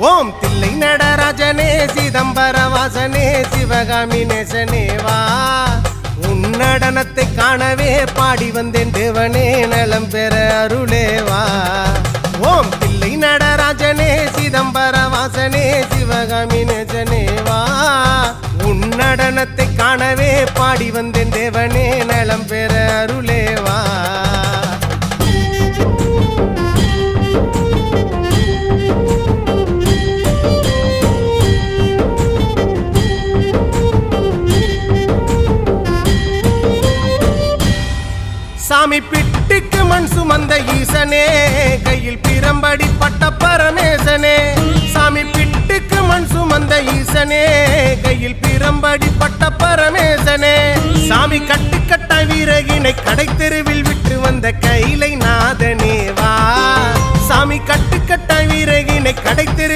ஓம் தில்லை நடராஜனே சிதம்பர வாசனே சிவகாமி நேசனே வா உன் நடனத்தை காணவே பாடி வந்தேன் தேவனே நலம் பெற அருளே வா ஓம் தில்லை நடராஜனே சிதம்பர வாசனே சிவகாமி நேசனே வா உன் நடனத்தை காணவே பாடி வந்தேன் தேவனே நலம் பெற அருளே வா சாமி பிட்டுக்கு மண் சுமந்த ஈசனே கையில் பிரம்படி பட்ட பரமேசனே சாமி பிட்டுக்கு மண் சுமந்த ஈசனே கையில் பிரம்படி பட்ட பரமேசனே சாமி கட்டுக்கட்ட வீரகினை கடை தெருவில் விட்டு வந்த கைலை நாதனே வா சாமி கட்டுக்கட்ட வீரகினை கடை தெரு